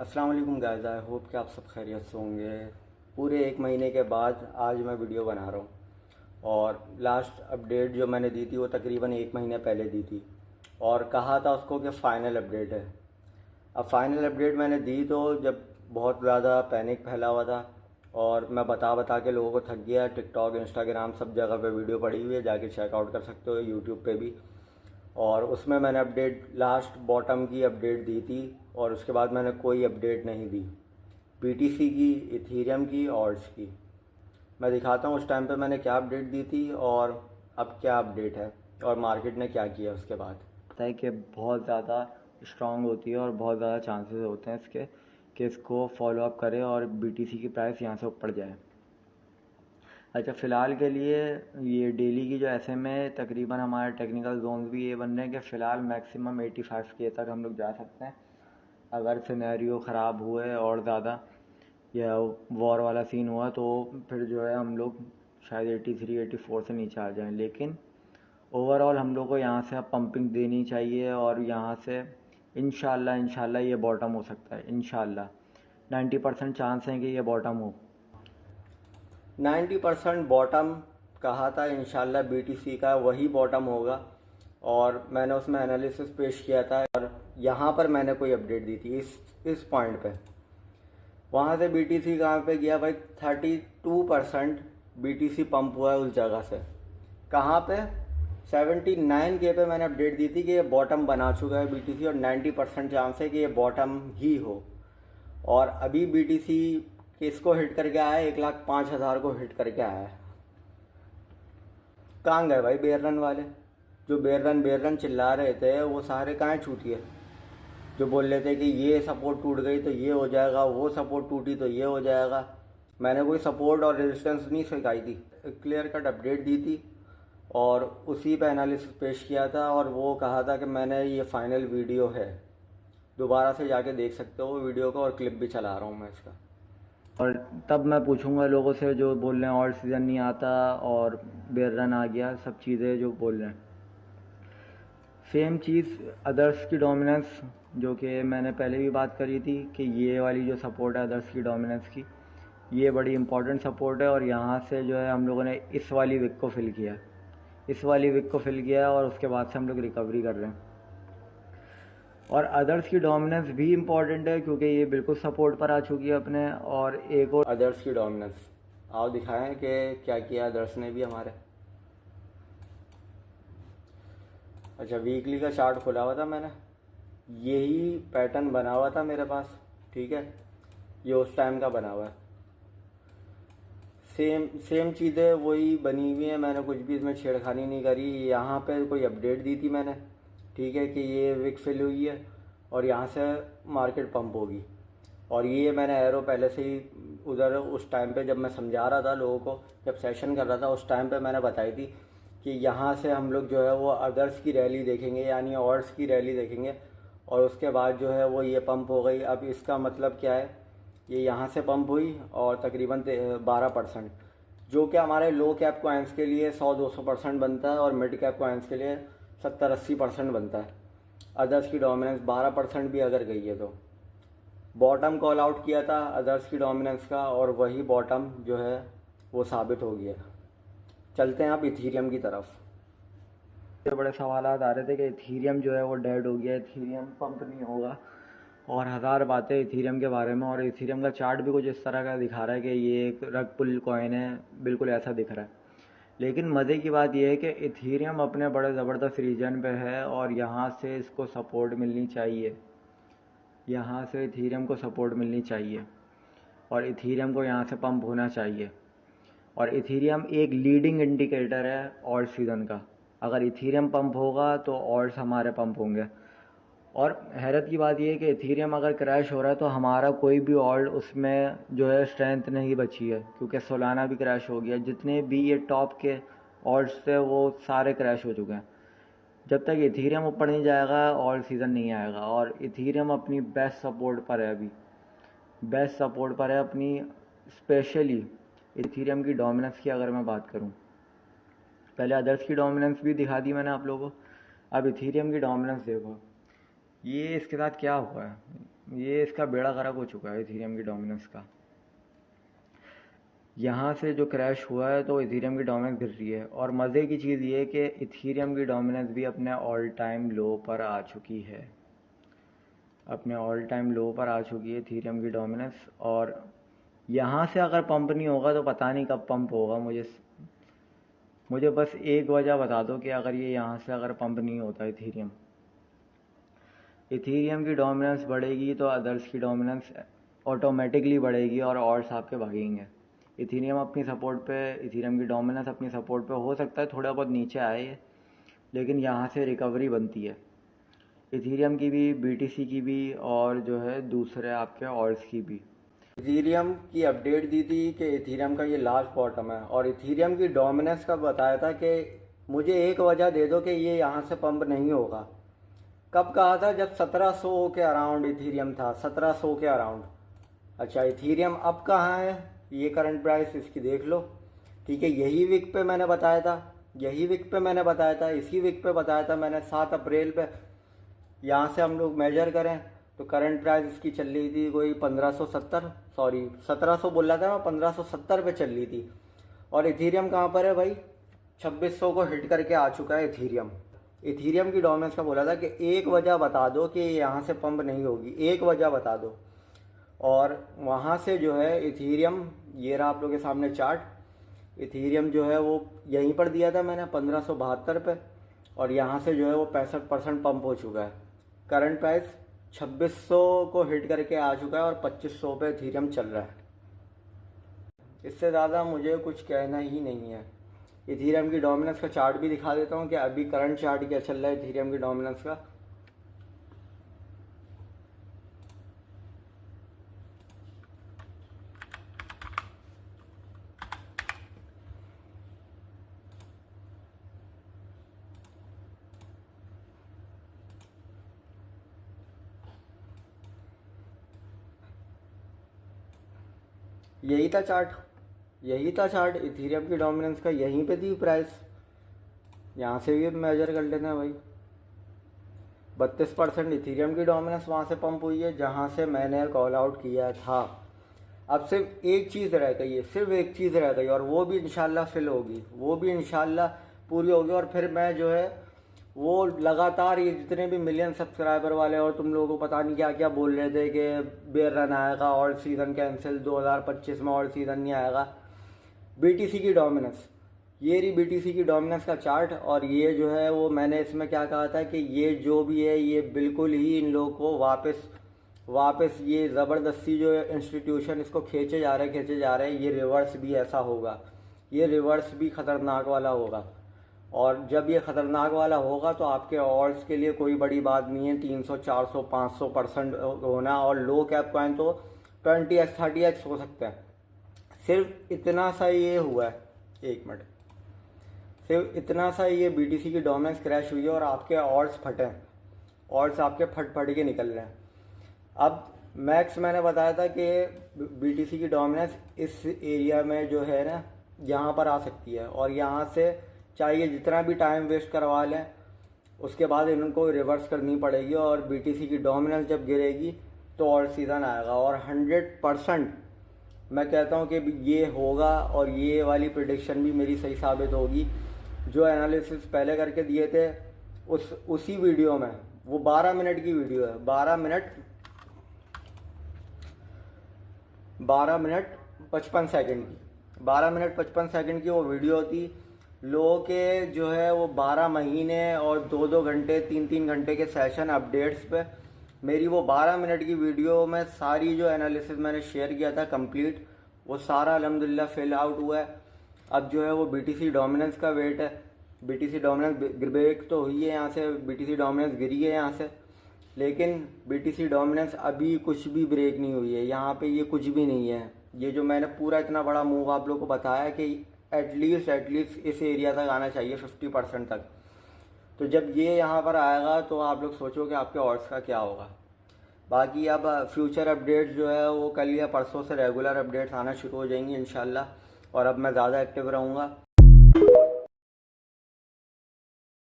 अस्सलाम वालेकुम guys, I hope कि आप सब खैरियत से होंगे। पूरे 1 महीने के बाद आज मैं वीडियो बना रहा हूँ और लास्ट अपडेट जो मैंने दी थी वो तकरीबन 1 महीने पहले दी थी और कहा था उसको कि फ़ाइनल अपडेट है। अब फाइनल अपडेट मैंने दी तो जब बहुत ज़्यादा पैनिक फैला हुआ था और मैं बता बता के लोगों को थक गया। टिकटॉक, इंस्टाग्राम सब जगह पे वीडियो पड़ी हुई है, जाके चेकआउट कर सकते हो, यूट्यूब पे भी। और उसमें मैंने अपडेट लास्ट बॉटम की अपडेट दी थी और उसके बाद मैंने कोई अपडेट नहीं दी बीटीसी की, इथीरियम की, ऑल्ट्स की। मैं दिखाता हूँ उस टाइम पे मैंने क्या अपडेट दी थी और अब क्या अपडेट है और मार्केट ने क्या किया उसके बाद। पता है कि बहुत ज़्यादा स्ट्रांग होती है और बहुत ज़्यादा चांसेस होते हैं इसके कि इसको फॉलो अप करे और बीटीसी की प्राइस यहाँ से ऊपर जाए। अच्छा, फ़िलहाल के लिए ये डेली की जो एसएम है, तकरीबन हमारे टेक्निकल जोन्स भी ये बन रहे हैं कि फ़िलहाल मैक्सिमम 85K तक हम लोग जा सकते हैं। अगर सिनेरियो ख़राब हुए और ज़्यादा या वॉर वाला सीन हुआ तो फिर जो है हम लोग शायद 83-84 से नीचे आ जाएं। लेकिन ओवरऑल हम लोग को यहाँ से अब पंपिंग देनी चाहिए और यहाँ से इंशाल्लाह ये बॉटम हो सकता है। इंशाल्लाह 90% चांस है कि ये बॉटम हो। 90% बॉटम कहा था, इंशाल्लाह बीटीसी का वही बॉटम होगा और मैंने उसमें एनालिसिस पेश किया था और यहाँ पर मैंने कोई अपडेट दी थी इस पॉइंट पे। वहाँ से बीटीसी कहाँ पे गया भाई? 32% बीटीसी पंप हुआ है उस जगह से। कहाँ पे? 79K पे मैंने अपडेट दी थी कि ये बॉटम बना चुका है बीटीसी और 90% चांस है कि ये बॉटम ही हो। और अभी बीटीसी किसको हिट करके आया है? 1,05,000 को हिट करके आया है। कहाँ गए भाई बेर रन वाले? जो बेर रन चिल्ला रहे थे वो सारे कहाँ चूतिए? जो बोल रहे थे कि ये सपोर्ट टूट गई तो ये हो जाएगा, वो सपोर्ट टूटी तो ये हो जाएगा। मैंने कोई सपोर्ट और रेजिस्टेंस नहीं सिखाई थी, क्लियर कट अपडेट दी थी और उसी पे एनालिसिस पेश किया था और वो कहा था कि मैंने ये फाइनल वीडियो है। दोबारा से जाके देख सकते हो वीडियो को और क्लिप भी चला रहा हूँ मैं इसका। और तब मैं पूछूंगा लोगों से जो बोल रहे हैं ऑल सीज़न नहीं आता और बेर रन आ गया, सब चीज़ें जो बोल रहे हैं। सेम चीज़ अदर्स की डोमिनेंस, जो कि मैंने पहले भी बात करी थी कि ये वाली जो सपोर्ट है अदर्स की डोमिनेंस की, ये बड़ी इंपॉर्टेंट सपोर्ट है और यहाँ से जो है हम लोगों ने इस वाली विक को फिल किया, इस वाली विक को फिल किया और उसके बाद से हम लोग रिकवरी कर रहे हैं। और अदर्स की डोमिनेंस भी इम्पॉर्टेंट है क्योंकि ये बिल्कुल सपोर्ट पर आ चुकी है अपने। और एक और अदर्स की डोमिनेंस आओ दिखाएं कि क्या किया अदर्स ने भी हमारे। अच्छा, वीकली का चार्ट खोला हुआ था मैंने, यही पैटर्न बना हुआ था मेरे पास, ठीक है। ये उस टाइम का बना हुआ है, सेम चीज़ें वही बनी हुई हैं। मैंने कुछ भी इसमें छेड़खानी नहीं करी। यहाँ पे कोई अपडेट दी थी मैंने, ठीक है, कि ये विक फिल हुई है और यहाँ से मार्केट पंप होगी। और ये मैंने एरो पहले से ही उधर उस टाइम पे जब मैं समझा रहा था लोगों को, जब सेशन कर रहा था उस टाइम पे मैंने बताई थी कि यहाँ से हम लोग जो है वो अदर्स की रैली देखेंगे, यानी ऑर्ड्स की रैली देखेंगे और उसके बाद जो है वो ये पंप हो गई। अब इसका मतलब क्या है? ये यहाँ से पंप हुई और तकरीबन 12%, जो कि हमारे लो कैप कॉइन्स के लिए 100-200% बनता है और मिड कैप कॉइन्स के लिए 70-80% बनता है। अदर्स की डोमिनेंस 12% भी अगर गई है तो बॉटम कॉल आउट किया था अदर्स की डोमिनेंस का और वही बॉटम जो है वो साबित हो गया। चलते हैं अब इथीरियम की तरफ। बड़े सवाल आ रहे थे कि इथीरियम जो है वो डेड हो गया, इथीरियम पंप नहीं होगा और हज़ार बातें इथीरियम के बारे में। और इथीरियम का चार्ट भी कुछ इस तरह का दिखा रहा है कि ये एक रग पुल कॉइन है, बिल्कुल ऐसा दिख रहा है। लेकिन मज़े की बात यह है कि इथीरियम अपने बड़े ज़बरदस्त रीजन पे है और यहाँ से इसको सपोर्ट मिलनी चाहिए, यहाँ से इथीरियम को सपोर्ट मिलनी चाहिए और इथीरियम को यहाँ से पंप होना चाहिए। और इथीरियम एक लीडिंग इंडिकेटर है ऑल्ट सीज़न का। अगर इथीरियम पंप होगा तो ऑल्ट्स हमारे पंप होंगे। और हैरत की बात यह है कि इथीरियम अगर क्रैश हो रहा है तो हमारा कोई भी ऑल्ट उसमें जो है स्ट्रेंथ नहीं बची है, क्योंकि सोलाना भी क्रैश हो गया। जितने भी ये टॉप के ऑल्ट्स थे वो सारे क्रैश हो चुके हैं। जब तक इथीरियम ऊपर नहीं जाएगा ऑल्ट सीज़न नहीं आएगा। और इथीरियम अपनी बेस्ट सपोर्ट पर है, अभी बेस्ट सपोर्ट पर है अपनी। स्पेशली इथीरियम की डोमिनेंस की अगर मैं बात करूं, पहले अदर्स की डोमिनेंस भी दिखा दी मैंने आप लोगों को, अब इथीरियम की डोमिनेंस देखो। ये इसके साथ क्या हुआ है? ये इसका बेड़ा गर्क हो चुका है इथीरियम की डोमिनेंस का। यहाँ से जो क्रैश हुआ है तो इथीरियम की डोमिनेंस गिर रही है, और मज़े की चीज़ ये है कि इथीरियम की डोमिनेंस भी अपने ऑल टाइम लो पर आ चुकी है, अपने ऑल टाइम लो पर आ चुकी है इथीरियम की डोमिनेंस। और यहाँ से अगर पंप नहीं होगा तो पता नहीं कब पंप होगा। मुझे बस एक वजह बता दो कि अगर ये यहाँ से अगर पंप नहीं होता इथीरियम की डोमिनेंस बढ़ेगी तो अदर्स की डोमिनेंस ऑटोमेटिकली बढ़ेगी और ऑल्ट्स आपके भागेंगे। इथीरियम की डोमिनेंस अपनी सपोर्ट पे हो सकता है थोड़ा बहुत नीचे आए, लेकिन यहाँ से रिकवरी बनती है इथीरियम की भी, बीटीसी की भी, और जो है दूसरे आपके ऑल्ट्स की भी। इथीरियम की अपडेट दी थी कि इथीरियम का ये लास्ट बॉटम है, और इथीरियम की डोमिनेंस का बताया था कि मुझे एक वजह दे दो कि ये यहाँ से पंप नहीं होगा। कब कहा था? जब 1700 के अराउंड इथीरियम था, 1700 के अराउंड। अच्छा, इथीरियम अब कहाँ है? ये करंट प्राइस इसकी देख लो, ठीक है। यही वीक पे मैंने बताया था, इसी वीक पे बताया था मैंने 7 अप्रैल पे। यहाँ से हम लोग मेजर करें तो करंट प्राइस इसकी चल रही थी कोई 1570, सॉरी 1700 बोल रहा था मैं, 1570 पे चल रही थी। और इथीरियम कहाँ पर है भाई? 2600 को हिट करके आ चुका है इथीरियम की डोमिनेंस का बोला था कि एक वजह बता दो कि यहाँ से पंप नहीं होगी, एक वजह बता दो। और वहाँ से जो है इथीरियम, ये रहा आप लोगों के सामने चार्ट, इथीरियम जो है वो यहीं पर दिया था मैंने 1572 पे, और यहाँ से जो है वो 65% पंप हो चुका है। करंट प्राइस 2600 को हिट करके आ चुका है और 2500 पे इथीरियम चल रहा है। इससे ज़्यादा मुझे कुछ कहना ही नहीं है। इथीरियम की डोमिनेंस का चार्ट भी दिखा देता हूँ कि अभी करंट चार्ट क्या चल रहा है इथीरियम की डोमिनेंस का। यही था चार्ट इथीरियम की डोमिनेंस का, यहीं पे थी प्राइस। यहाँ से भी मेजर कर लेना भाई। 32% इथीरियम की डोमिनेंस वहाँ से पंप हुई है जहाँ से मैंने कॉल आउट किया था। अब सिर्फ एक चीज़ रह गई, और वो भी इंशाल्लाह फिल होगी, वो भी इंशाल्लाह पूरी होगी। और फिर मैं जो है वो लगातार ये जितने भी मिलियन सब्सक्राइबर वाले और तुम लोगों को पता नहीं क्या क्या बोल रहे थे कि बेयर रन आएगा, ऑल सीज़न कैंसिल, 2025 में ऑल सीज़न नहीं आएगा। बीटीसी की डोमिनेंस, ये रही बीटीसी की डोमिनेंस का चार्ट। और ये जो है वो मैंने इसमें क्या कहा था कि ये जो भी है ये बिल्कुल ही इन लोगों को वापस ये ज़बरदस्ती जो इंस्टीट्यूशन इसको खींचे जा रहे हैं, ये रिवर्स भी ऐसा होगा, ये रिवर्स भी ख़तरनाक वाला होगा। और जब ये ख़तरनाक वाला होगा तो आपके ऑल्ट्स के लिए कोई बड़ी बात नहीं है 300, 400, 500% होना, और लो कैप कॉइन तो 20x 30x हो सकता है। सिर्फ इतना सा ये हुआ है, एक मिनट, सिर्फ इतना सा ये बीटीसी की डोमिनेंस क्रैश हुई है और आपके ऑल्ट्स फटे हैं, ऑल्ट्स आपके फट के निकल रहे हैं। अब मैक्स मैंने बताया था कि बीटीसी की डोमिनेंस इस एरिया में जो है ना यहाँ पर आ सकती है, और यहाँ से चाहिए जितना भी टाइम वेस्ट करवा लें उसके बाद इनको रिवर्स करनी पड़ेगी, और बीटीसी की डोमिनेंस जब गिरेगी तो और सीज़न आएगा। और 100% मैं कहता हूँ कि ये होगा, और ये वाली प्रिडिक्शन भी मेरी सही साबित होगी। जो एनालिसिस पहले करके दिए थे उसी वीडियो में, वो 12 मिनट की वीडियो है, 12 मिनट 55 सेकंड की वो वीडियो थी। लोगों के जो है वो 12 महीने और 2-2 घंटे 3-3 घंटे के सेशन अपडेट्स पे मेरी वो 12 मिनट की वीडियो में सारी जो एनालिसिस मैंने शेयर किया था कंप्लीट, वो सारा अल्हम्दुलिल्लाह फिल आउट हुआ है। अब जो है वो बीटीसी डोमिनेंस का वेट है। बीटीसी डोमिनेंस ब्रेक तो हुई है, यहाँ से बीटीसी डोमिनेंस गिरी है यहाँ से, लेकिन बीटीसी डोमिनेंस अभी कुछ भी ब्रेक नहीं हुई है। यहाँ पे ये कुछ भी नहीं है। ये जो मैंने पूरा इतना बड़ा मूव आप लोगों को बताया कि एटलीस्ट इस एरिया तक आना चाहिए 50% तक। तो जब ये यहाँ पर आएगा तो आप लोग सोचो कि आपके ऑर्ड्स का क्या होगा। बाकी अब फ्यूचर अपडेट्स जो है वो कल या परसों से रेगुलर अपडेट्स आना शुरू हो जाएंगी इंशाल्लाह, और अब मैं ज़्यादा एक्टिव रहूँगा।